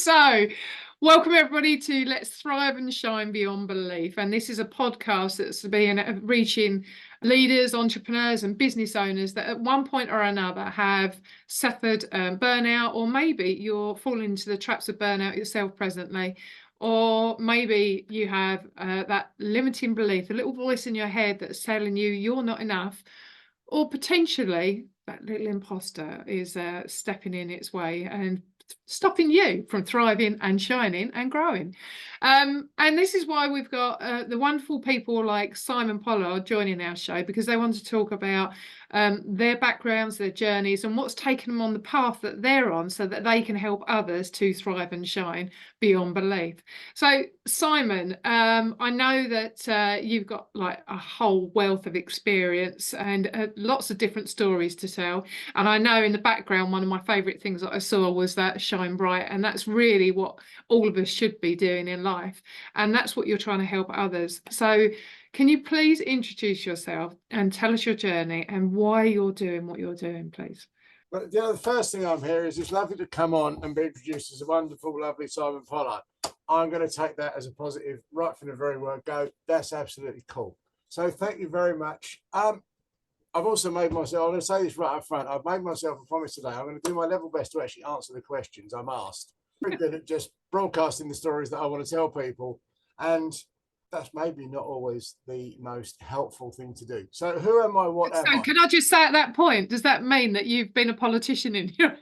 So, welcome everybody to Let's Thrive and Shine Beyond Belief. And this is a podcast that's been reaching leaders, entrepreneurs, and business owners that at one point or another have suffered burnout, or maybe you're falling into the traps of burnout yourself presently. Or maybe you have that limiting belief, a little voice in your head that's telling you you're not enough, or potentially that little imposter is stepping in its way and stopping you from thriving and shining and growing. And this is why we've got the wonderful people like Simon Pollard joining our show, because they want to talk about their backgrounds, their journeys, and what's taken them on the path that they're on so that they can help others to thrive and shine beyond belief. So, Simon, I know that you've got like a whole wealth of experience and lots of different stories to tell. And I know in the background, one of my favourite things that I saw was that shine bright. And that's really what all of us should be doing in life. And that's what you're trying to help others. So can you please introduce yourself and tell us your journey and why you're doing what you're doing, please? But the first thing I'm here is it's lovely to come on and be introduced as a wonderful, lovely Simon Pollard. I'm going to take that as a positive right from the very word go. That's absolutely cool. So thank you very much. I've also made myself, I'm going to say this right up front, I've made myself a promise today. I'm going to do my level best to actually answer the questions I'm asked. I'm very good at just broadcasting the stories that I want to tell people. And that's maybe not always the most helpful thing to do. So who am I? What am I? Can I just say at that point, does that mean that you've been a politician in your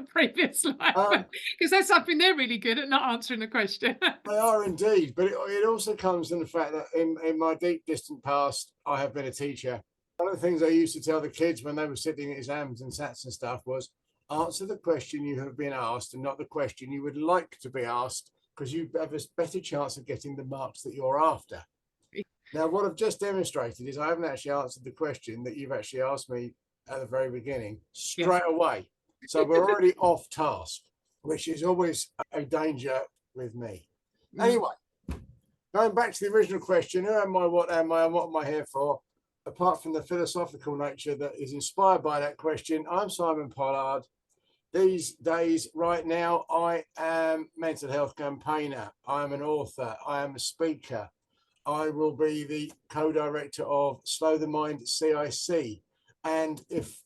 previous life? Because that's something they're really good at, not answering a question. They are indeed. But it also comes from the fact that in my deep, distant past, I have been a teacher. One of the things I used to tell the kids when they were sitting at exams and SATs and stuff was, answer the question you have been asked and not the question you would like to be asked, because you have a better chance of getting the marks that you're after. Now, what I've just demonstrated is I haven't actually answered the question that you've actually asked me at the very beginning straight away. So we're already off task, which is always a danger with me. Anyway, going back to the original question, who am I, what am I, and what am I here for? Apart from the philosophical nature that is inspired by that question, I'm Simon Pollard. These days, right now, I am mental health campaigner. I am an author. I am a speaker. I will be the co-director of Slow the Mind CIC. And if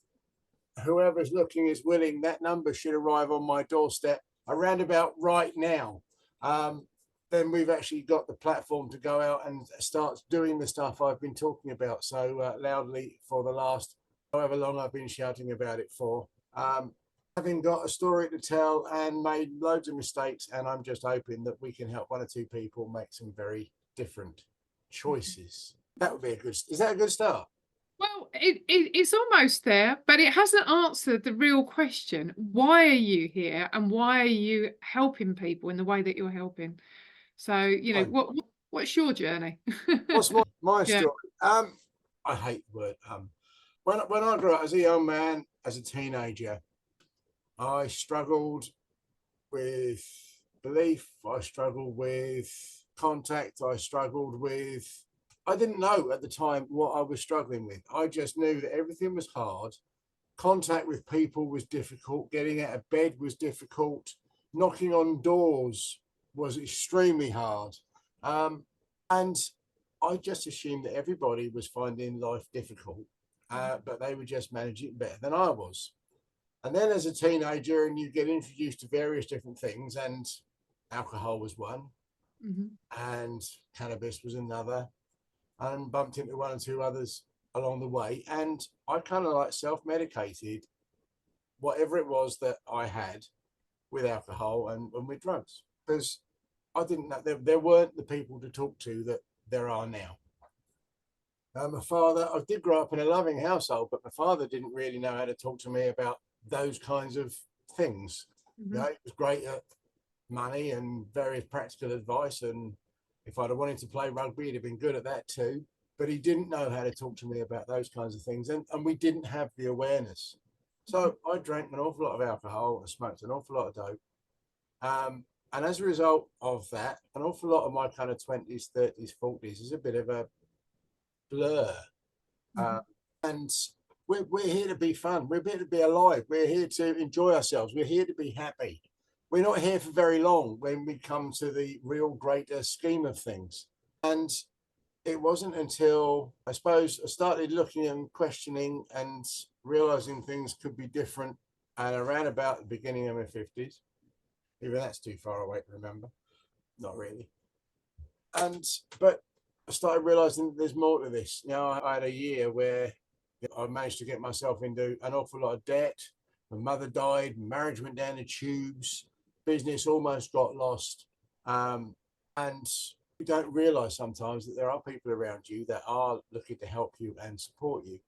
whoever's looking is willing, that number should arrive on my doorstep around about right now. Then we've actually got the platform to go out and start doing the stuff I've been talking about so loudly for the last however long I've been shouting about it for. Having got a story to tell and made loads of mistakes, and I'm just hoping that we can help one or two people make some very different choices. That would be is that a good start? Well, it's almost there, but it hasn't answered the real question. Why are you here and why are you helping people in the way that you're helping? So, you know, what's your journey? What's my story? I hate the word when I grew up as a young man, as a teenager, I struggled with belief. I struggled with contact. I didn't know at the time what I was struggling with. I just knew that everything was hard. Contact with people was difficult. Getting out of bed was difficult. Knocking on doors was extremely hard. And I just assumed that everybody was finding life difficult, but they were just managing it better than I was. And then as a teenager, and you get introduced to various different things, and alcohol was one, and cannabis was another, and bumped into one or two others along the way. And I kind of like self-medicated whatever it was that I had with alcohol and with drugs, because I didn't know there weren't the people to talk to that there are now. My father, I did grow up in a loving household, but my father didn't really know how to talk to me about those kinds of things. You know, he was great at money and various practical advice, and if I'd have wanted to play rugby, he'd have been good at that too, but he didn't know how to talk to me about those kinds of things, and we didn't have the awareness. So I drank an awful lot of alcohol and smoked an awful lot of dope, and as a result of that, an awful lot of my kind of 20s, 30s, 40s is a bit of a blur. And we're here to be fun. We're here to be alive. We're here to enjoy ourselves. We're here to be happy. we're not here for very long when we come to the real greater scheme of things. And it wasn't until, I suppose, I started looking and questioning and realizing things could be different, and around about the beginning of my 50s, even that's too far away to remember, not really. But I started realizing there's more to this. I had a year where I managed to get myself into an awful lot of debt. My mother died, marriage went down the tubes, business almost got lost. And you don't realize sometimes that there are people around you that are looking to help you and support you.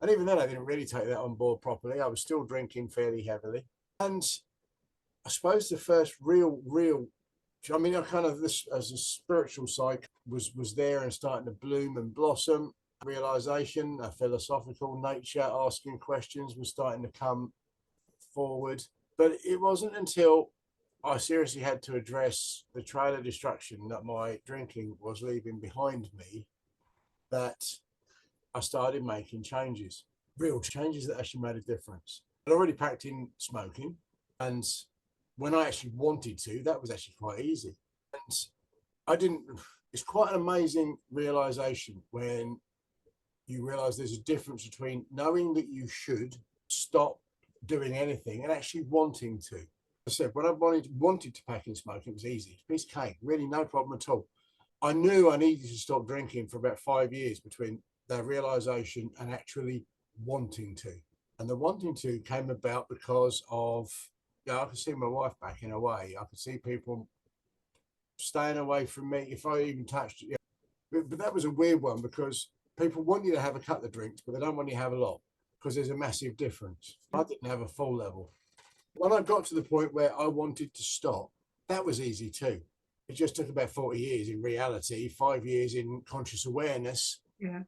And even then, I didn't really take that on board properly. I was still drinking fairly heavily. And I suppose the first real, I kind of, this as a spiritual side was there and starting to bloom and blossom. Realization, a philosophical nature, asking questions was starting to come forward. But it wasn't until I seriously had to address the trail of destruction that my drinking was leaving behind me that I started making changes, real changes that actually made a difference. I'd already packed in smoking, and when I actually wanted to, that was actually quite easy. And it's quite an amazing realization when you realize there's a difference between knowing that you should stop doing anything and actually wanting to. I said, when I wanted to pack in smoke, it was easy. Piece of cake, really no problem at all. I knew I needed to stop drinking for about 5 years between the realization and actually wanting to. And the wanting to came about because of, I could see my wife backing away. I could see people staying away from me if I even touched it. But that was a weird one because people want you to have a couple of drinks, but they don't want you to have a lot because there's a massive difference. I didn't have a full level. When I got to the point where I wanted to stop, that was easy too. It just took about 40 years in reality, 5 years in conscious awareness. Yeah.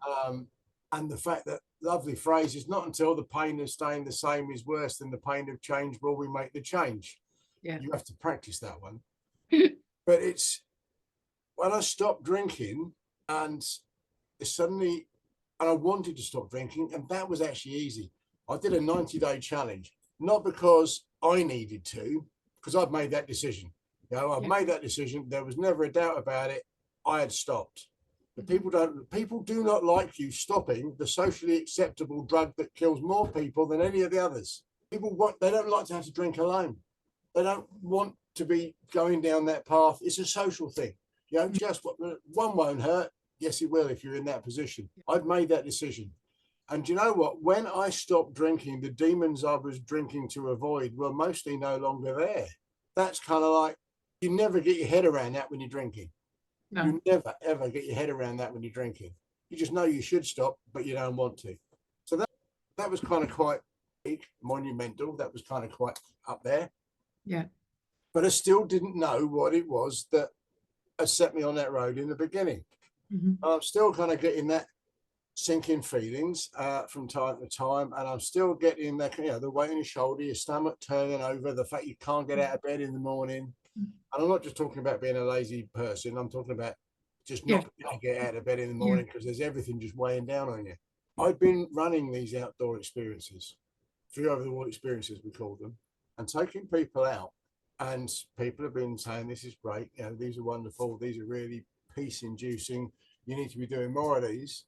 And the fact that lovely phrase is not until the pain of staying the same is worse than the pain of change will we make the change. Yeah. You have to practice that one. But it's when I stopped drinking and I wanted to stop drinking, and that was actually easy. I did a 90-day challenge, not because I needed to, because I'd made that decision. I've made that decision. There was never a doubt about it. I had stopped. But people do not like you stopping the socially acceptable drug that kills more people than any of the others. They don't like to have to drink alone. They don't want to be going down that path. It's a social thing. Just one won't hurt. Yes, it will if you're in that position. I've made that decision. And you know what? When I stopped drinking, the demons I was drinking to avoid were mostly no longer there. That's kind of like, you never get your head around that when you're drinking. No. You never, ever get your head around that when you're drinking. You just know you should stop, but you don't want to. So that was kind of quite big, monumental. That was kind of quite up there. Yeah. But I still didn't know what it was that had set me on that road in the beginning. Mm-hmm. I'm still kind of getting that sinking feelings from time to time, and I'm still getting that, the weight on your shoulder, your stomach turning over, the fact you can't get out of bed in the morning. And I'm not just talking about being a lazy person. I'm talking about just not being able to get out of bed in the morning because there's everything just weighing down on you. I've been running these outdoor experiences, 3 over-the-wall experiences, we call them, and taking people out. And people have been saying, this is great. These are wonderful. These are really peace-inducing. You need to be doing more of these.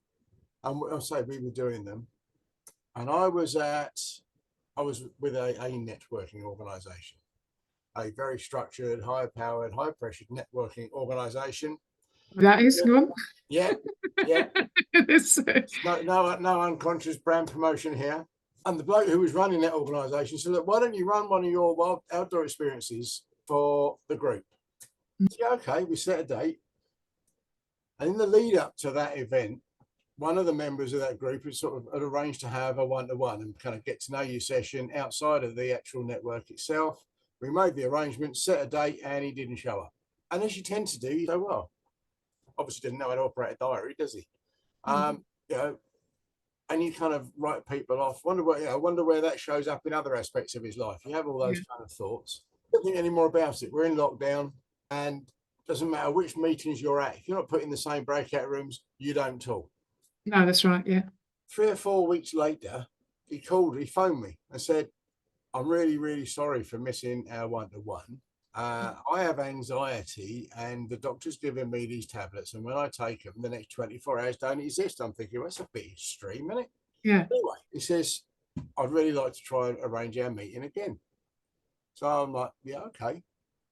And I'll say we were doing them. And I was with a networking organization, a very structured, high-powered, high-pressured networking organization. That is good. Yeah. No unconscious brand promotion here. And the bloke who was running that organization said, look, why don't you run one of your wild outdoor experiences for the group? Yeah, okay, we set a date. And in the lead up to that event, one of the members of that group had arranged to have a one-to-one and kind of get to know you session outside of the actual network itself. We made the arrangement, set a date, and he didn't show up. And as you tend to do, you go, well, obviously didn't know how to operate a diary, does he? And you kind of write people off. I wonder where that shows up in other aspects of his life. You have all those kind of thoughts. Don't think any more about it. We're in lockdown, and it doesn't matter which meetings you're at. If you're not put in the same breakout rooms, you don't talk. No, that's right. Yeah. 3 or 4 weeks later, he phoned me and said, I'm really, really sorry for missing our one-to-one. I have anxiety and the doctor's given me these tablets, and when I take them, the next 24 hours don't exist. I'm thinking, well, that's a bit extreme, isn't it? Yeah. Anyway, he says, I'd really like to try and arrange our meeting again. So I'm like, yeah, okay.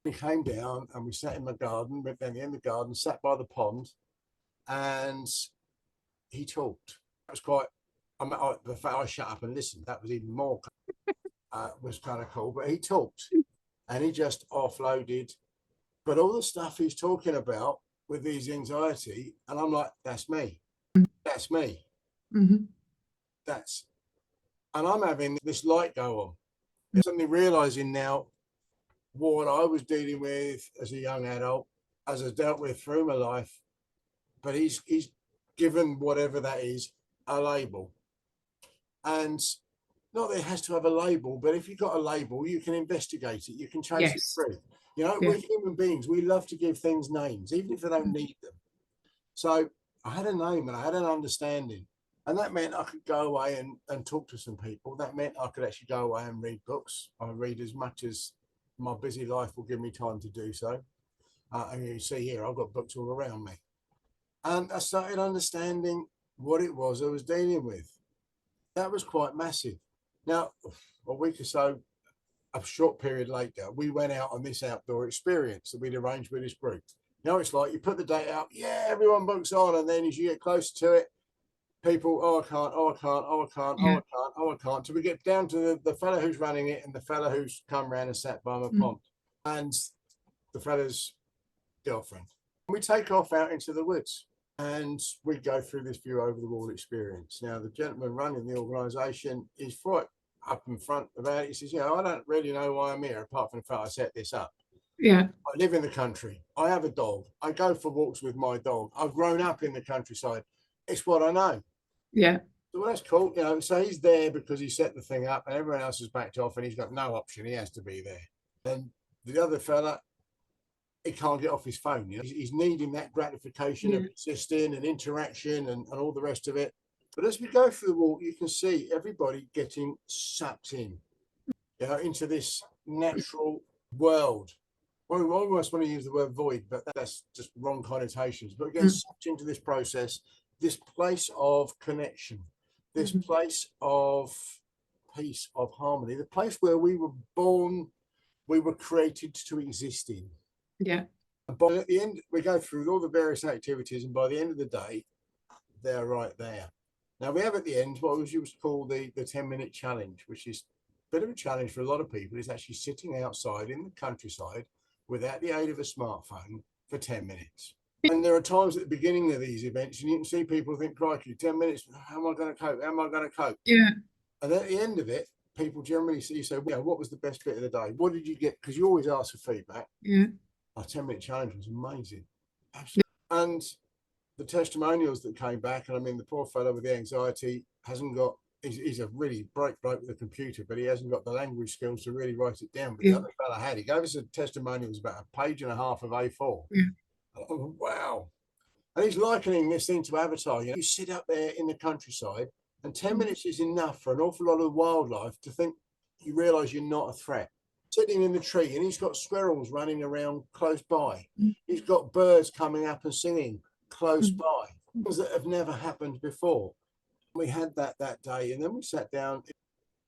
He came down and we sat in the garden, went down the end of the garden, sat by the pond, and he talked. It was quite, the fact I shut up and listened, that was even more, was kind of cool. But he talked and he just offloaded. But all the stuff he's talking about with his anxiety, and I'm like, that's me. That's me. Mm-hmm. That's, and I'm having this light go on. There's something realizing now what I was dealing with as a young adult, as I dealt with through my life. But he's given whatever that is a label. And not that it has to have a label, but if you've got a label, you can investigate it, you can chase it Yes. through. You know, Yeah. we're human beings, we love to give things names, even if they don't need them. So I had a name and I had an understanding. And that meant I could go away and talk to some people. That meant I could actually go away and read books. I read as much as my busy life will give me time to do so. And you see here, I've got books all around me. And I started understanding what it was I was dealing with. That was quite massive. Now, a week or so, a short period later, we went out on this outdoor experience that we'd arranged with this group. You know, it's like you put the date out, yeah, everyone books on, and then as you get closer to it, people, oh, I can't, oh, I can't, oh, I can't, oh, I can't, oh, I can't. Till we get down to the fella who's running it and the fella who's come round and sat by my pond, and the fella's girlfriend. We take off out into the woods and we go through this view over the wall experience. Now, the gentleman running the organisation is quite up in front about it. He says, I don't really know why I'm here, apart from the fact I set this up. Yeah. I live in the country. I have a dog. I go for walks with my dog. I've grown up in the countryside. It's what I know. Yeah. So well, that's cool. So he's there because he set the thing up and everyone else has backed off and he's got no option. He has to be there. And the other fella, he can't get off his phone. He's needing that gratification of existing and interaction and all the rest of it. But as we go through the walk, you can see everybody getting sucked in, into this natural world. Well, we almost want to use the word void, but that's just wrong connotations. But again, sucked into this process, this place of connection, this place of peace, of harmony, the place where we were born, we were created to exist in. Yeah. But at the end, we go through all the various activities, and by the end of the day, they're right there. Now, we have at the end what was used to call the 10-minute challenge, which is a bit of a challenge for a lot of people. It's actually sitting outside in the countryside without the aid of a smartphone for 10 minutes. And there are times at the beginning of these events, and you can see people think, crikey, 10 minutes, how am I going to cope? How am I going to cope? Yeah. And at the end of it, people generally say, what was the best bit of the day? What did you get? Because you always ask for feedback. Yeah. Our 10-minute challenge was amazing. Absolutely. And the testimonials that came back, and I mean, the poor fellow with the anxiety hasn't got, he's a really bright bloke with a computer, but he hasn't got the language skills to really write it down. But the other fellow had. He gave us a testimonial, it was about a page and a half of A4. Yeah. Oh, wow. And he's likening this thing to Avatar. You sit up there in the countryside, and 10 minutes is enough for an awful lot of wildlife to think you realise you're not a threat. Sitting in the tree, and he's got squirrels running around close by. He's got birds coming up and singing close by, things that have never happened before. We had that day, and then we sat down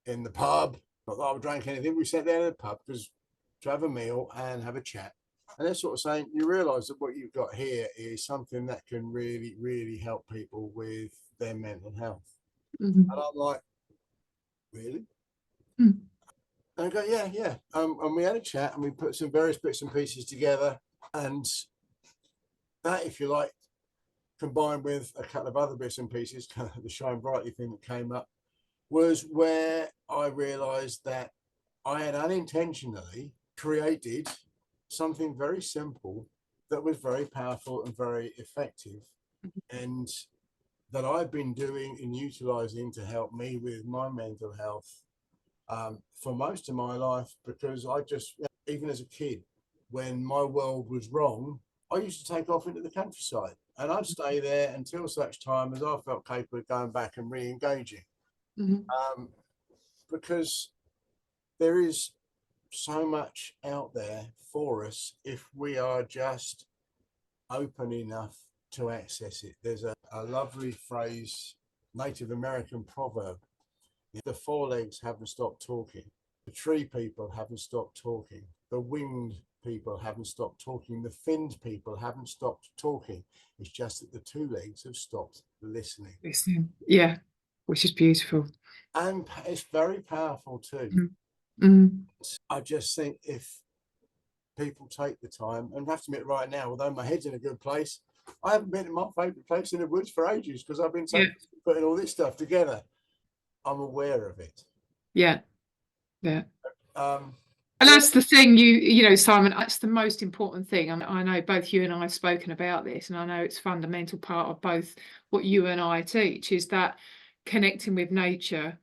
in the pub. Not that I drank anything. We sat down in the pub to have a meal and have a chat. And they're sort of saying, you realise that what you've got here is something that can really, really help people with their mental health. And I'm like, really? And I go, yeah. And we had a chat and we put some various bits and pieces together. And that, if you like, combined with a couple of other bits and pieces, the Shine Brightly thing that came up, was where I realised that I had unintentionally created something very simple that was very powerful and very effective, and that I've been doing and utilising to help me with my mental health for most of my life, because I just, even as a kid, when my world was wrong, I used to take off into the countryside and I'd stay there until such time as I felt capable of going back and re-engaging. Because there is so much out there for us if we are just open enough to access it. There's a lovely phrase, Native American proverb: the four legs haven't stopped talking, the tree people haven't stopped talking, the winged people haven't stopped talking, the finned people haven't stopped talking. It's just that the two legs have stopped listening. Listening, yeah, which is beautiful. And it's very powerful too. I just think if people take the time, and I have to admit right now, although my head's in a good place, I haven't been in my favourite place in the woods for ages because I've been putting all this stuff together. I'm aware of it. Yeah. And that's the thing, you know, Simon, that's the most important thing. I know both you and I have spoken about this, and I know it's a fundamental part of both what you and I teach, is that connecting with nature,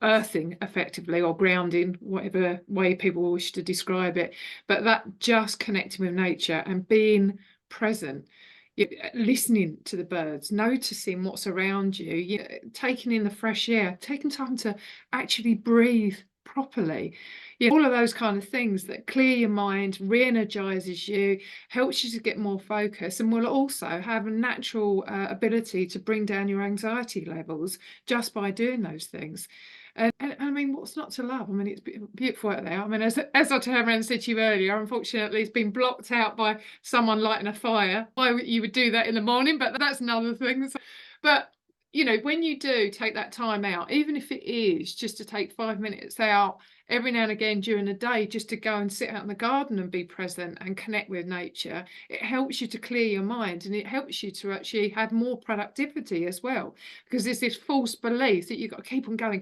earthing effectively, or grounding, whatever way people wish to describe it, but that just connecting with nature and being present, listening to the birds, noticing what's around you, taking in the fresh air, taking time to actually breathe properly. All of those kind of things that clear your mind, re-energizes you, helps you to get more focus, and will also have a natural ability to bring down your anxiety levels just by doing those things. And I mean, what's not to love? I mean, it's beautiful out there. I mean, as I turned around and said to you earlier, unfortunately, it's been blocked out by someone lighting a fire. Why you would do that in the morning, but that's another thing. But you know, when you do take that time out, even if it is just to take 5 minutes out every now and again during the day, just to go and sit out in the garden and be present and connect with nature, it helps you to clear your mind, and it helps you to actually have more productivity as well, because there's this false belief that you've got to keep on going,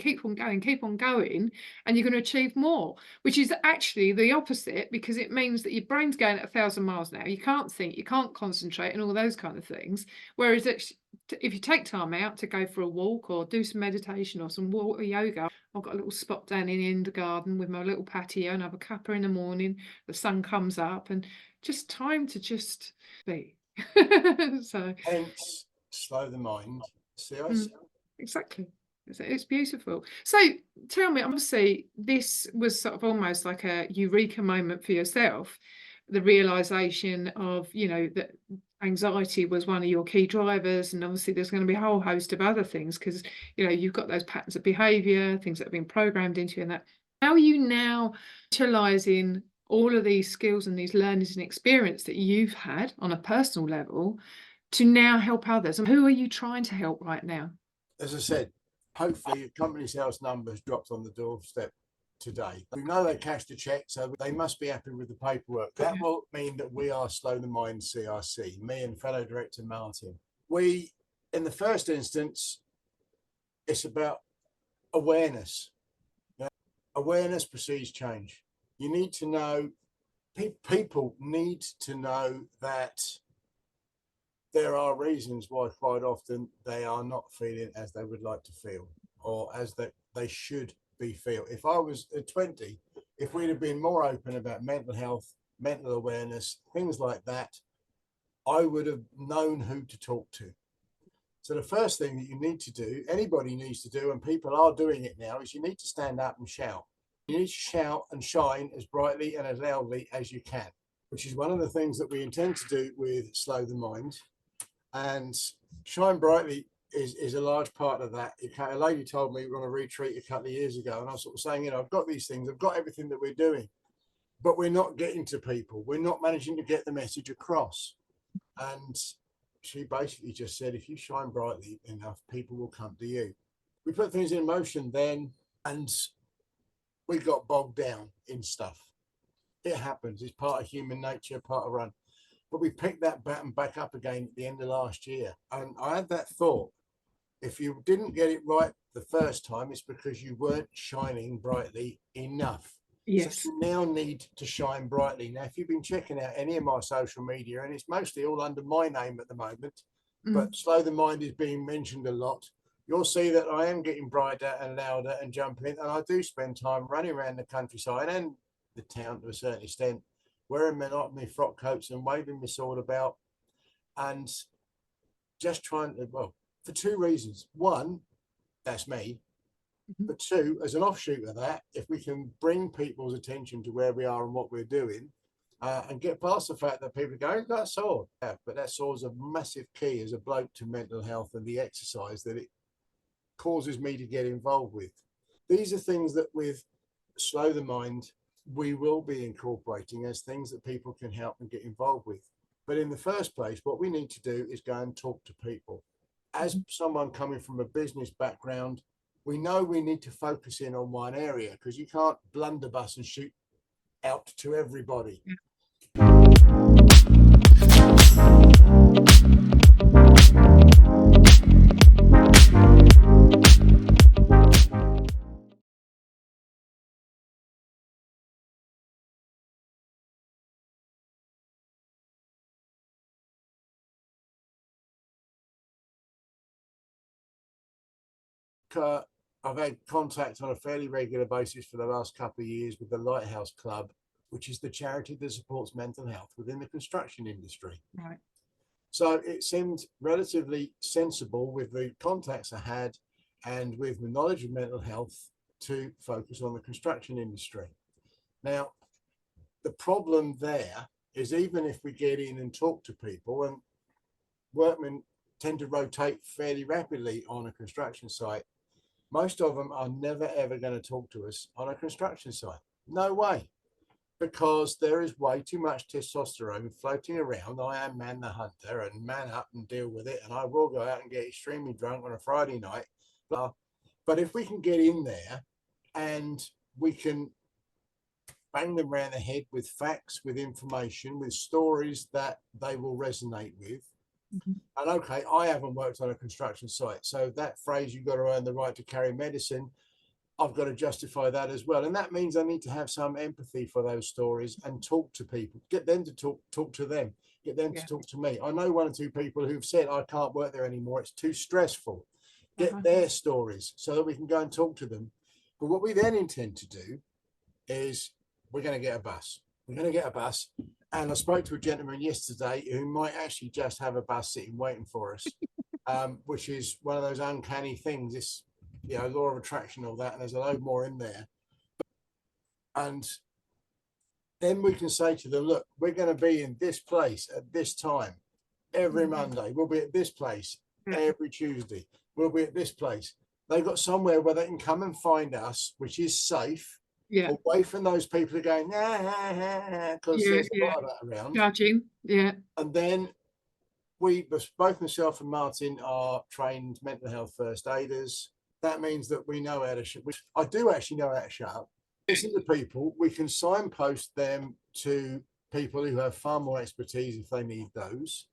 and you're going to achieve more, which is actually the opposite, because it means that your brain's going at 1,000 miles an hour. You can't think, you can't concentrate, and all those kind of things. Whereas if you take time out to go for a walk or do some meditation or some water yoga, I've got a little spot down in the garden with my little patio, and I have a cuppa in the morning, the sun comes up, and just time to just be. So hence Slow the Mind CIC. Exactly. It's beautiful. So tell me, obviously this was sort of almost like a eureka moment for yourself, the realization of, you know, that anxiety was one of your key drivers, and obviously there's going to be a whole host of other things, because you know you've got those patterns of behavior, things that have been programmed into you, and that. How are you now utilizing all of these skills and these learnings and experience that you've had on a personal level to now help others? And who are you trying to help right now? As I said, hopefully your company's house numbers dropped on the doorstep today. We know they cashed a check, so they must be happy with the paperwork. That will mean that we are Slow the Mind CIC, me and fellow director Martin. We, in the first instance, it's about awareness. Awareness precedes change. You need to know, people need to know that there are reasons why quite often they are not feeling as they would like to feel, or as they should be feel. If I was at 20, if we'd have been more open about mental health, mental awareness, things like that, I would have known who to talk to. So the first thing that you need to do, anybody needs to do, and people are doing it now, is you need to stand up and shout. You need to shout and shine as brightly and as loudly as you can, which is one of the things that we intend to do with Slow the Mind. And shine brightly is a large part of that. A lady told me we were on a retreat a couple of years ago, and I was sort of saying, you know, I've got these things, I've got everything that we're doing, but we're not getting to people. We're not managing to get the message across. And she basically just said, if you shine brightly enough, people will come to you. We put things in motion then, and we got bogged down in stuff. It happens. It's part of human nature, part of run. But we picked that baton back up again at the end of last year. And I had that thought, if you didn't get it right the first time, it's because you weren't shining brightly enough. Yes. So you now need to shine brightly. Now, if you've been checking out any of my social media, and it's mostly all under my name at the moment, but Slow the Mind is being mentioned a lot, you'll see that I am getting brighter and louder and jumping. And I do spend time running around the countryside and the town to a certain extent, wearing my frock coats and waving my sword about, and just trying to, well, for two reasons. One, that's me. But two, as an offshoot of that, if we can bring people's attention to where we are and what we're doing, and get past the fact that people are going, got a sword. Yeah, but that sword's a massive key as a bloke to mental health and the exercise that it causes me to get involved with. These are things that with Slow the Mind, we will be incorporating as things that people can help and get involved with. But in the first place, what we need to do is go and talk to people. As someone coming from a business background, we know we need to focus in on one area because you can't blunderbuss and shoot out to everybody. I've had contact on a fairly regular basis for the last couple of years with the Lighthouse Club, which is the charity that supports mental health within the construction industry. Right. So it seemed relatively sensible with the contacts I had and with the knowledge of mental health to focus on the construction industry. Now, the problem there is even if we get in and talk to people, and workmen tend to rotate fairly rapidly on a construction site, most of them are never, ever going to talk to us on a construction site. No way. Because there is way too much testosterone floating around. I am man the hunter and man up and deal with it. And I will go out and get extremely drunk on a Friday night. But if we can get in there and we can bang them around the head with facts, with information, with stories that they will resonate with. And okay, I haven't worked on a construction site. So that phrase, you've got to earn the right to carry medicine, I've got to justify that as well. And that means I need to have some empathy for those stories and talk to people, get them to talk to them, get them to talk to me. I know one or two people who've said, I can't work there anymore. It's too stressful. Get their stories so that we can go and talk to them. But what we then intend to do is we're going to get a bus. We're going to get a bus. And I spoke to a gentleman yesterday who might actually just have a bus sitting waiting for us, which is one of those uncanny things. It's, you know, law of attraction, all that, and there's a load more in there. And then we can say to them, look, we're going to be in this place at this time every Monday. We'll be at this place every Tuesday. We'll be at this place. They've got somewhere where they can come and find us, which is safe, away from those people who are going, because there's a lot of that around. Judging, And then we, both myself and Martin, are trained mental health first aiders. That means that we know how to shut. I do actually know how to shut up. Listen to people. We can signpost them to people who have far more expertise if they need those.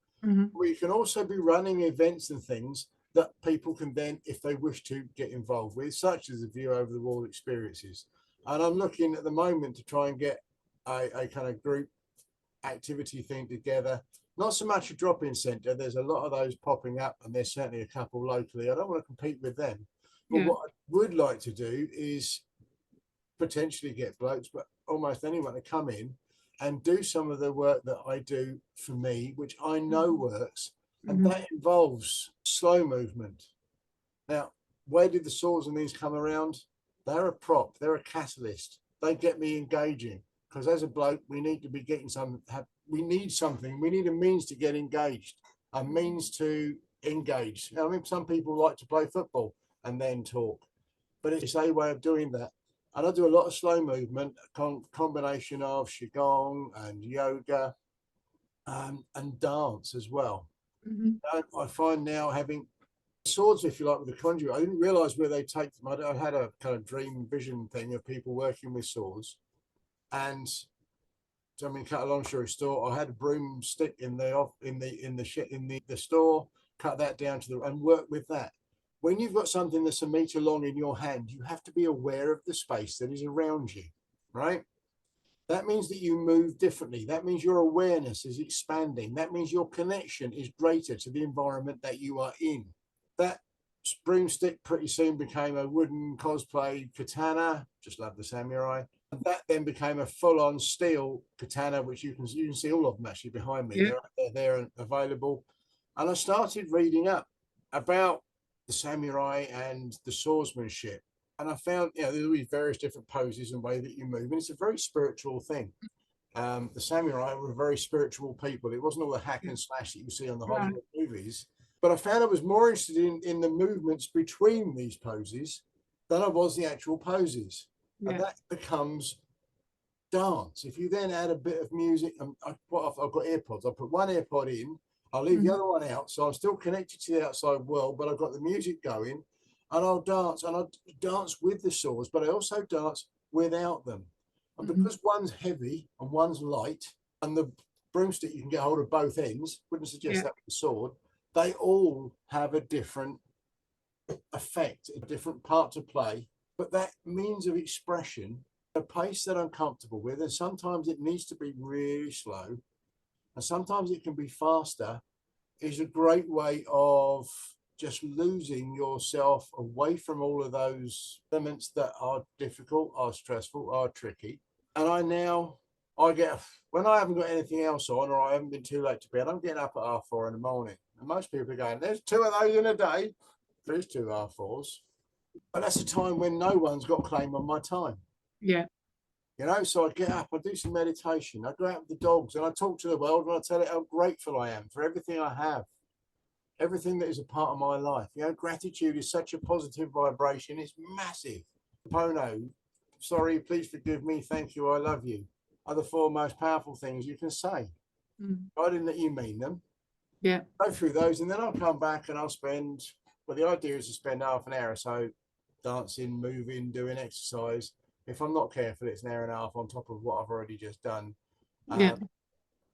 We can also be running events and things that people can then, if they wish to, get involved with, such as the View Over the Wall experiences. And I'm looking at the moment to try and get a kind of group activity thing together. Not so much a drop-in centre. There's a lot of those popping up, and there's certainly a couple locally. I don't want to compete with them. But what I would like to do is potentially get blokes, but almost anyone to come in and do some of the work that I do for me, which I know works. And that involves slow movement. Now, where did the saws and these come around? They're a prop. They're a catalyst. They get me engaging. Because as a bloke, we need to be getting we need something. We need a means to get engaged, a means to engage. I mean, some people like to play football and then talk, but it's a way of doing that. And I do a lot of slow movement, a combination of qigong and yoga and dance as well. I find now having swords, if you like, with the conjurer, I didn't realize where they take them. I had a kind of dream vision thing of people working with swords. And so, I mean, cut a long story short, I had a broomstick in the store, cut that down to and work with that. When you've got something that's 1 meter long in your hand, you have to be aware of the space that is around you, right? That means that you move differently. That means your awareness is expanding. That means your connection is greater to the environment that you are in. That broomstick pretty soon became a wooden cosplay katana. Just love the samurai. And that then became a full-on steel katana, which you can see all of them actually behind me. They're there and available. And I started reading up about the samurai and the swordsmanship. And I found, there's always various different poses and way that you move, and it's a very spiritual thing. The samurai were very spiritual people. It wasn't all the hack and slash that you see on the Hollywood movies. But I found I was more interested in the movements between these poses than I was the actual poses. And that becomes dance. If you then add a bit of music, and I've got AirPods, I'll put one AirPod in, I'll leave the other one out, so I'm still connected to the outside world, but I've got the music going, and I'll dance with the swords, but I also dance without them. And because one's heavy and one's light, and the broomstick you can get hold of both ends, wouldn't suggest that with the sword, they all have a different effect, a different part to play. But that means of expression, a pace that I'm comfortable with, and sometimes it needs to be really slow, and sometimes it can be faster, is a great way of just losing yourself away from all of those elements that are difficult, are stressful, are tricky. And I get, when I haven't got anything else on, or I haven't been too late to bed, I'm getting up at 4:30 in the morning. And most people are going, there's 2 of those in a day. There's 2 4:30s. But that's a time when no one's got claim on my time. Yeah. So I get up, I do some meditation, I go out with the dogs, and I talk to the world, and I tell it how grateful I am for everything I have, everything that is a part of my life. Gratitude is such a positive vibration. It's massive. Pono, sorry, please forgive me, thank you, I love you, are the 4 most powerful things you can say. I didn't let you mean them. Yeah. Go through those, and then I'll come back and I'll spend, the idea is to spend half an hour or so dancing, moving, doing exercise. If I'm not careful, it's an hour and a half on top of what I've already just done.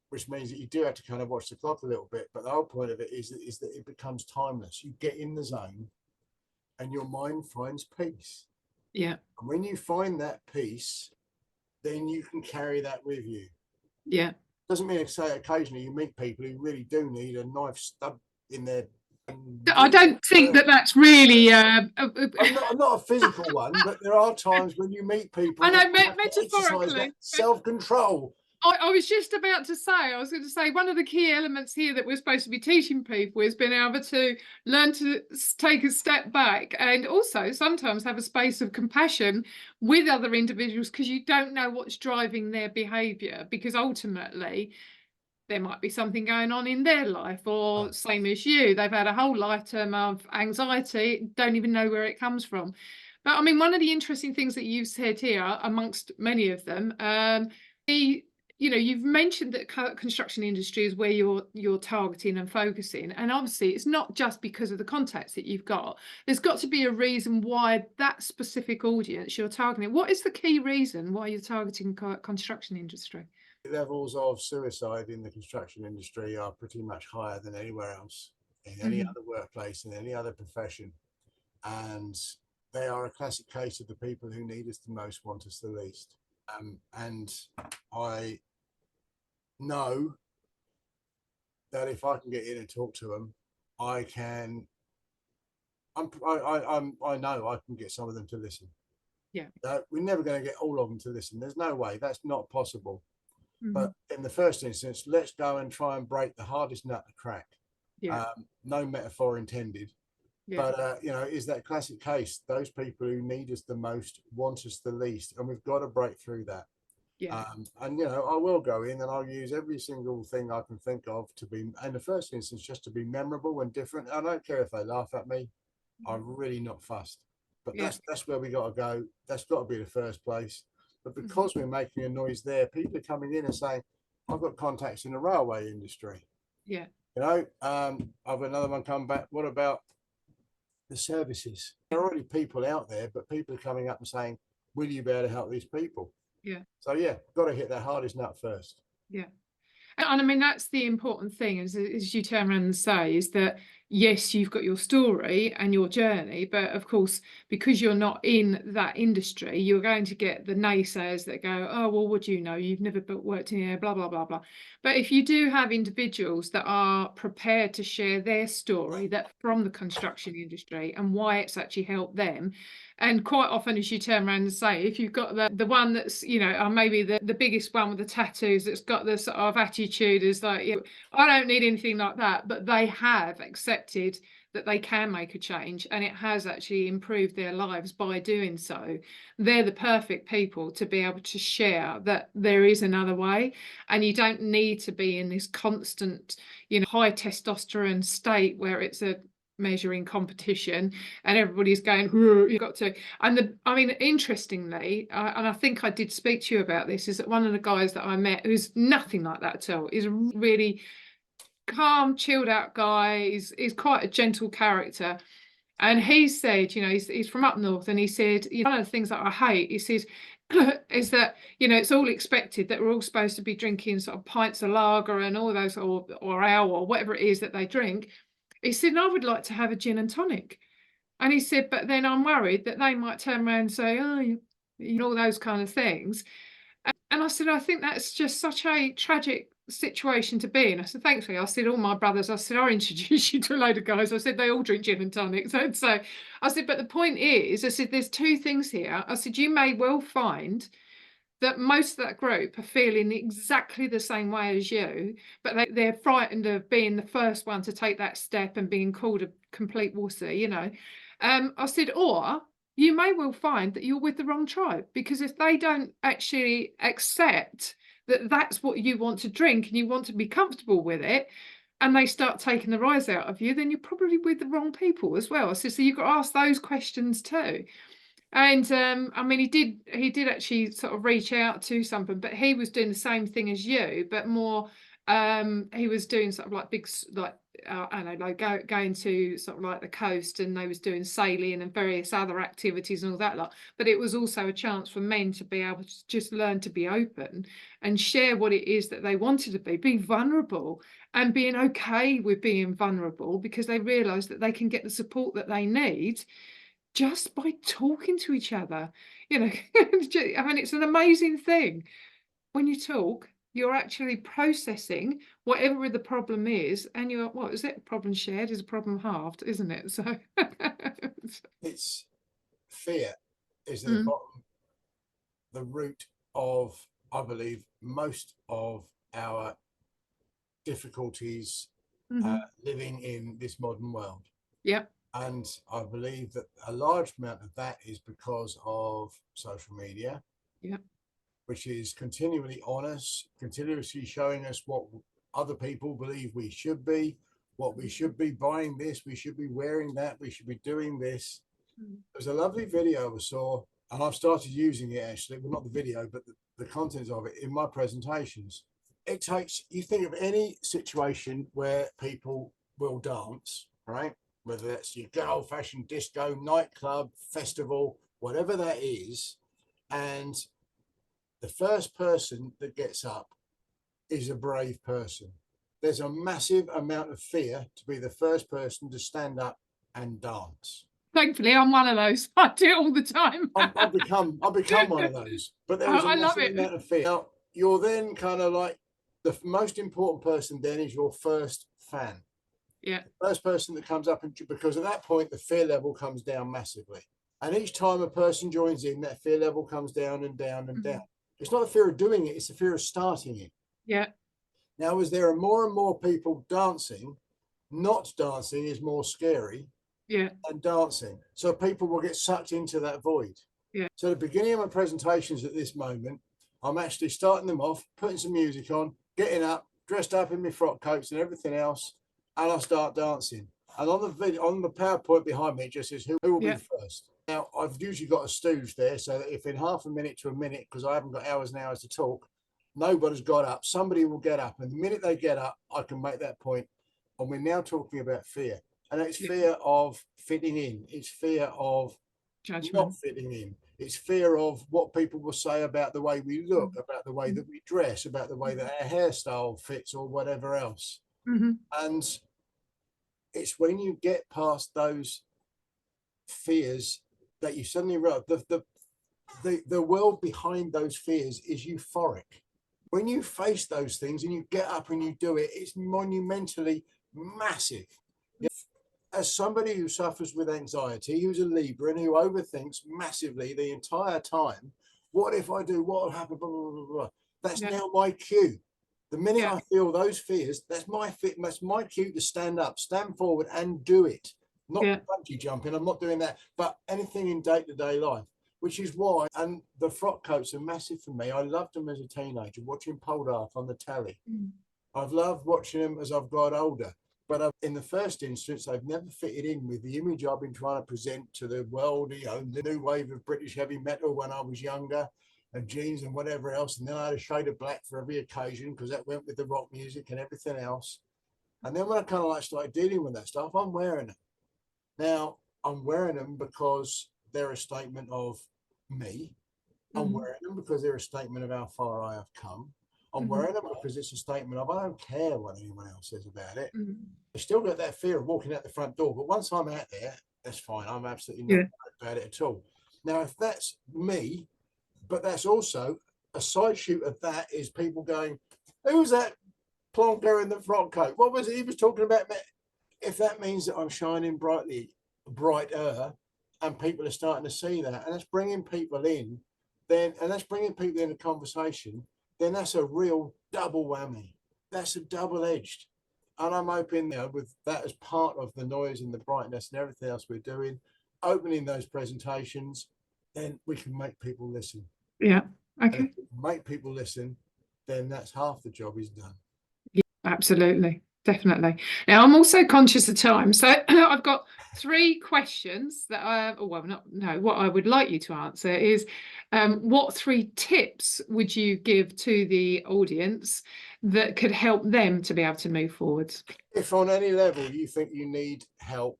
Which means that you do have to kind of watch the clock a little bit. But the whole point of it is that it becomes timeless. You get in the zone and your mind finds peace. Yeah. And when you find that peace, then you can carry that with you. Yeah. Doesn't mean to say occasionally you meet people who really do need a knife stubbed in their... I don't think that's really... I'm not a physical one, but there are times when you meet people... I know, metaphorically. Self-control. I was just about to say, one of the key elements here that we're supposed to be teaching people is being able to learn to take a step back, and also sometimes have a space of compassion with other individuals, because you don't know what's driving their behaviour, because ultimately there might be something going on in their life, or same as you, they've had a whole lifetime of anxiety, don't even know where it comes from. But I mean, one of the interesting things that you've said here, amongst many of them, you've mentioned that construction industry is where you're targeting and focusing, and obviously it's not just because of the contacts that you've got. There's got to be a reason why that specific audience you're targeting. What is the key reason why you're targeting construction industry? Levels of suicide in the construction industry are pretty much higher than anywhere else, in any other workplace, in any other profession, and they are a classic case of the people who need us the most want us the least. And I know that if I can get in and talk to them, I know I can get some of them to listen. Yeah. We're never going to get all of them to listen. There's no way. That's not possible. But in the first instance, let's go and try and break the hardest nut to crack. No metaphor intended. But is that classic case, those people who need us the most want us the least, and we've got to break through that. And I will go in and I'll use every single thing I can think of to be, in the first instance, just to be memorable and different. I don't care if they laugh at me. I'm really not fussed. But that's where we got to go. That's got to be the first place. But because we're making a noise there, people are coming in and saying, I've got contacts in the railway industry. I've got another one come back. What about the services? There are already people out there, but people are coming up and saying, will you be able to help these people? So got to hit that hardest nut first. And I mean, that's the important thing, as you turn around and say, is that yes, you've got your story and your journey, but of course, because you're not in that industry, you're going to get the naysayers that go, oh, well, what do you know? You've never worked in here, blah, blah, blah, blah. But if you do have individuals that are prepared to share their story that from the construction industry and why it's actually helped them, and quite often, as you turn around and say, if you've got the one that's, maybe the biggest one with the tattoos that's got the sort of attitude is like, I don't need anything like that, but they have accepted that they can make a change, and it has actually improved their lives by doing so, they're the perfect people to be able to share that there is another way, and you don't need to be in this constant, high testosterone state where it's a measuring competition and everybody's going, you've got to. And I mean, interestingly, and I think I did speak to you about this, is that one of the guys that I met who's nothing like that at all, is a really calm, chilled out guy. He's quite a gentle character. And he said, he's from up north, and he said, one of the things that I hate, he says, is that, it's all expected that we're all supposed to be drinking sort of pints of lager and all those, or ale, or whatever it is that they drink. He said, and I would like to have a gin and tonic. And he said, but then I'm worried that they might turn around and say, oh, all those kind of things. And I said, I think that's just such a tragic situation to be in. I said, thankfully, I said, all my brothers, I said, I'll introduce you to a load of guys. I said, they all drink gin and tonic. So I said, but the point is, I said, there's two things here. I said, you may well find that most of that group are feeling exactly the same way as you, but they're frightened of being the first one to take that step and being called a complete wussy, I said, or you may well find that you're with the wrong tribe, because if they don't actually accept that that's what you want to drink and you want to be comfortable with it, and they start taking the rise out of you, then you're probably with the wrong people as well. I said, so you've got to ask those questions too. And I mean, he did actually sort of reach out to something, but he was doing the same thing as you, but more he was doing sort of like big, like I don't know, like going to sort of like the coast, and they was doing sailing and various other activities and all that lot. But it was also a chance for men to be able to just learn to be open and share what it is that they wanted to be vulnerable, and being okay with being vulnerable, because they realize that they can get the support that they need just by talking to each other. I mean, it's an amazing thing. When you talk, you're actually processing whatever the problem is, and you're, what is it? Problem shared is a problem halved, isn't it? So it's fear is the bottom, the root of, I believe, most of our difficulties living in this modern world. Yep. And I believe that a large amount of that is because of social media, which is continually on us, continuously showing us what other people believe we should be, what we should be buying this, we should be wearing that, we should be doing this. There's a lovely video I saw, and I've started using it actually, well, not the video, but the contents of it in my presentations. It takes, you think of any situation where people will dance, right? Whether that's your good old-fashioned disco, nightclub, festival, whatever that is, and the first person that gets up is a brave person. There's a massive amount of fear to be the first person to stand up and dance. Thankfully, I'm one of those. I do it all the time. I've become one of those. But there is a massive amount of fear. Now, you're then kind of like, the most important person then is your first fan. Yeah. The first person that comes up, and because at that point the fear level comes down massively, and each time a person joins in, that fear level comes down and down and down. It's not the fear of doing it, it's the fear of starting it. Yeah. Now, as there are more and more people dancing, not dancing is more scary than dancing, so people will get sucked into that void. So the beginning of my presentations at this moment, I'm actually starting them off, putting some music on, getting up, dressed up in my frock coats and everything else, and I start dancing. And on the video, on the PowerPoint behind me, it just says who will be first. Now, I've usually got a stooge there, so that if in half a minute to a minute, because I haven't got hours and hours to talk, nobody's got up, somebody will get up. And the minute they get up, I can make that point. And we're now talking about fear. And it's fear of fitting in. It's fear of not fitting in. It's fear of what people will say about the way we look, about the way that we dress, about the way that our hairstyle fits, or whatever else. And it's when you get past those fears that you suddenly realize the world behind those fears is euphoric. When you face those things and you get up and you do it, it's monumentally massive. As somebody who suffers with anxiety, who's a Libra and who overthinks massively the entire time, what if I do, what will happen, blah, blah, blah, blah. That's now my cue. The minute I feel those fears, that's my cue to stand up, stand forward and do it. not bungee jumping. I'm not doing that, but anything in day-to-day life, which is why, and the frock coats are massive for me. I loved them as a teenager, watching Pollard on the telly. I've loved watching them as I've got older, but in the first instance, I've never fitted in with the image I've been trying to present to the world, you know, the new wave of British heavy metal when I was younger, and jeans and whatever else. And then I had a shade of black for every occasion because that went with the rock music and everything else. And then when I kind of like started dealing with that stuff, I'm wearing them. Now, I'm wearing them because they're a statement of me. I'm wearing them because they're a statement of how far I have come. I'm wearing them because it's a statement of I don't care what anyone else says about it. I still got that fear of walking out the front door, but once I'm out there, that's fine. I'm absolutely not worried about it at all. Now, if that's me, but that's also a side shoot of that is people going, who's that plonker in the frock coat? What was it he was talking about? If that means that I'm shining brighter, and people are starting to see that, and that's bringing people in, then, and that's bringing people in a conversation, then that's a real double whammy. That's a double-edged. And I'm hoping, you know, with that as part of the noise and the brightness and everything else we're doing, opening those presentations, then we can make people listen. Yeah. Okay. And if we make people listen, then that's half the job is done. Yeah, absolutely. Definitely. Now, I'm also conscious of time. So I've got 3 questions that what I would like you to answer is what 3 tips would you give to the audience that could help them to be able to move forward? If on any level you think you need help,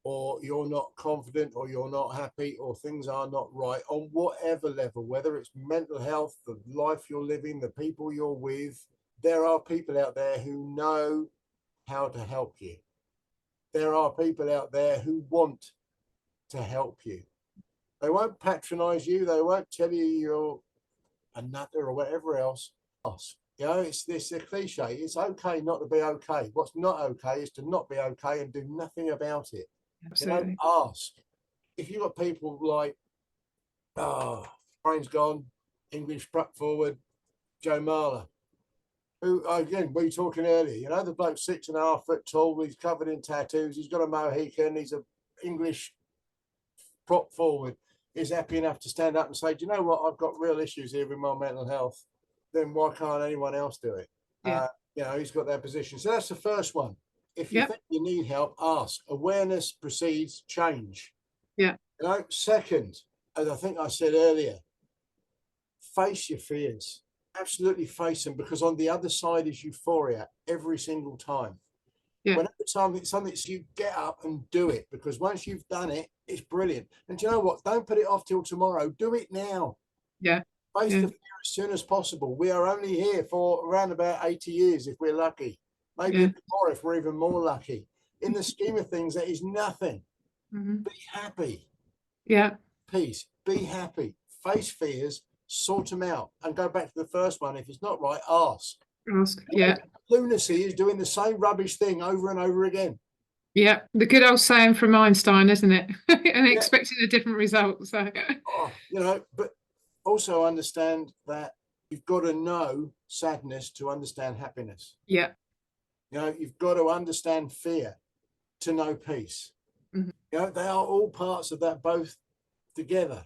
or you're not confident, or you're not happy, or things are not right, on whatever level, whether it's mental health, the life you're living, the people you're with, there are people out there who know how to help you. There are people out there who want to help you. They won't patronize you. They won't tell you you're a nutter or whatever else. You know, it's a cliche. It's okay not to be okay. What's not okay is to not be okay and do nothing about it. Absolutely. You know, ask. If you've got people like, brain's gone, English prep forward, Joe Marler, who, again, we were talking earlier, you know, the bloke's 6.5 foot tall, he's covered in tattoos, he's got a Mohican, he's an English prop forward, is happy enough to stand up and say, do you know what, I've got real issues here with my mental health, then why can't anyone else do it? You know, he's got that position. So that's the first one. If you think you need help, ask. Awareness precedes change. You know, second, as I think I said earlier, face your fears. Absolutely face them, because on the other side is euphoria every single time. Whenever something you get up and do it, because once you've done it, it's brilliant. And do you know what? Don't put it off till tomorrow. Do it now. Face the fear as soon as possible. We are only here for around about 80 years if we're lucky. Maybe a bit more if we're even more lucky. In the scheme of things, that is nothing. Be happy. Peace. Be happy. Face fears. Sort them out, and go back to the first one. If it's not right, ask. Lunacy is doing the same rubbish thing over and over again. The good old saying from Einstein, isn't it? And expecting a different result. So you know, but also understand that you've got to know sadness to understand happiness. You know, you've got to understand fear to know peace. You know, they are all parts of that, both together.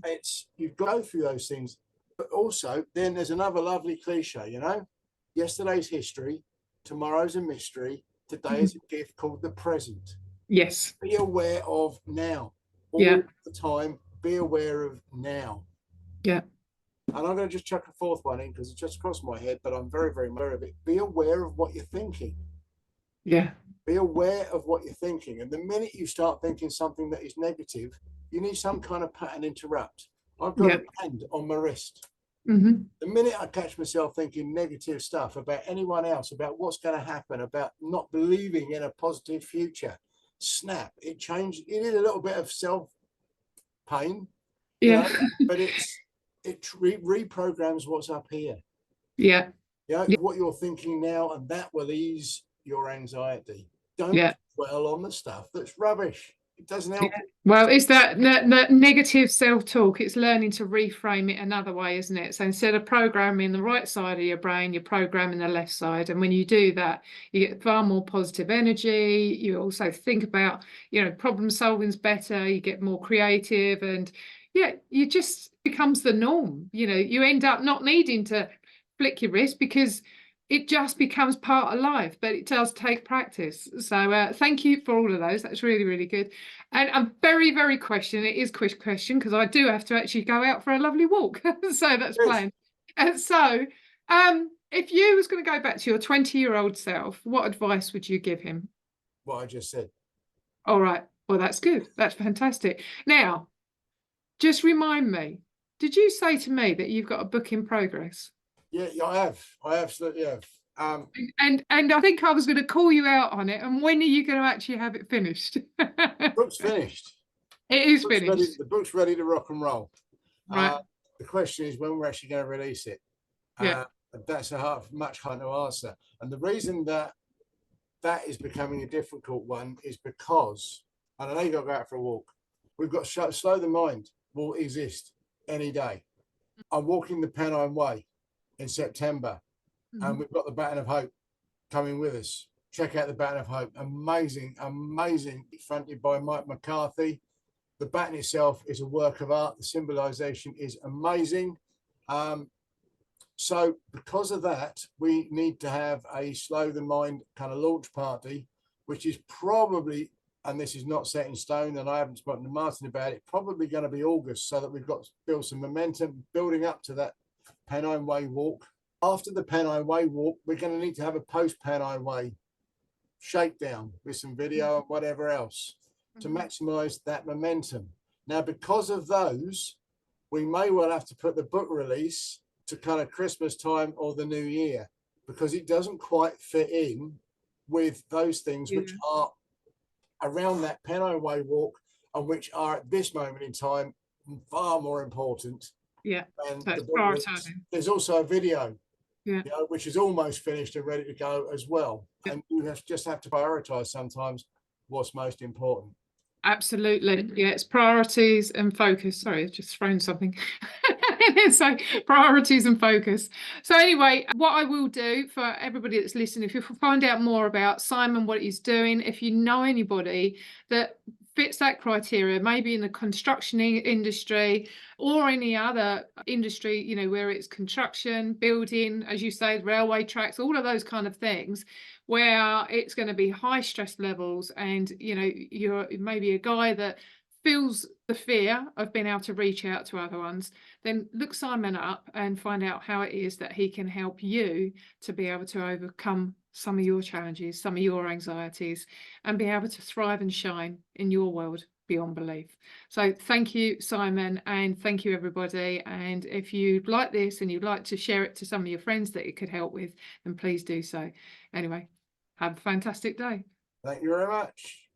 It's, you've got to go through those things, but also then there's another lovely cliche, you know, yesterday's history, tomorrow's a mystery, today is a gift called the present. Be aware of now. All the time, be aware of now. And I'm going to just chuck a fourth one in because it just crossed my head, but I'm very, very aware of it. Be aware of what you're thinking. Be aware of what you're thinking. And the minute you start thinking something that is negative, you need some kind of pattern interrupt. I've got a hand on my wrist. The minute I catch myself thinking negative stuff about anyone else, about what's going to happen, about not believing in a positive future, snap, it changed. It is a little bit of self-pain, you know, but it reprograms what's up here. You know, what you're thinking now, and that will ease your anxiety. Don't dwell on the stuff that's rubbish. It doesn't help. Yeah. Well, it's that negative self-talk. It's learning to reframe it another way, isn't it? So instead of programming the right side of your brain, you're programming the left side. And when you do that, you get far more positive energy. You also think about, problem solving's better. You get more creative, and yeah, you just becomes the norm. You end up not needing to flick your wrist because it just becomes part of life, but it does take practice. So thank you for all of those. That's really, really good. And a very, very question. It is quick question because I do have to actually go out for a lovely walk. So that's planned. And so if you was going to go back to your 20-year-old self, what advice would you give him? What I just said. All right. Well, that's good. That's fantastic. Now, just remind me, did you say to me that you've got a book in progress? Yeah, I have. I absolutely have. And I think I was going to call you out on it. And when are you going to actually have it finished? Book's finished. It is finished. The book's ready to rock and roll. Right. The question is when we're actually going to release it. Yeah. That's much harder to answer. And the reason that is becoming a difficult one is because, and I know you've got to go out for a walk. We've got Slow the Mind will exist any day. I'm walking the Pennine Way in September, and we've got the Baton of Hope coming with us. Check out the Baton of Hope. Amazing, amazing. Fronted by Mike McCarthy. The baton itself is a work of art. The symbolization is amazing. So because of that, we need to have a Slow the Mind kind of launch party, which is probably, and this is not set in stone, and I haven't spoken to Martin about it, probably going to be August, so that we've got to build some momentum building up to that Pennine Way walk. After the Pennine Way walk, we're going to need to have a post-Pennine Way shakedown with some video and whatever else to maximize that momentum. Now, because of those, we may well have to put the book release to kind of Christmas time or the new year, because it doesn't quite fit in with those things which are around that Pennine Way walk and which are at this moment in time far more important. Yeah. And so prioritizing. There's also a video, yeah, which is almost finished and ready to go as well. Yeah. And you just have to prioritize sometimes what's most important. Absolutely. Yeah, it's priorities and focus. Sorry, I've just thrown something. So priorities and focus. So anyway, what I will do for everybody that's listening, if you find out more about Simon, what he's doing, if you know anybody that fits that criteria, maybe in the construction industry or any other industry, where it's construction, building, as you say, railway tracks, all of those kind of things, where it's going to be high stress levels, and you're maybe a guy that feels the fear of being able to reach out to other ones, then look Simon up and find out how it is that he can help you to be able to overcome some of your challenges, some of your anxieties, and be able to thrive and shine in your world beyond belief. So thank you, Simon, and thank you, everybody. And if you like this and you'd like to share it to some of your friends that it could help with, then please do so. Anyway, have a fantastic day. Thank you very much.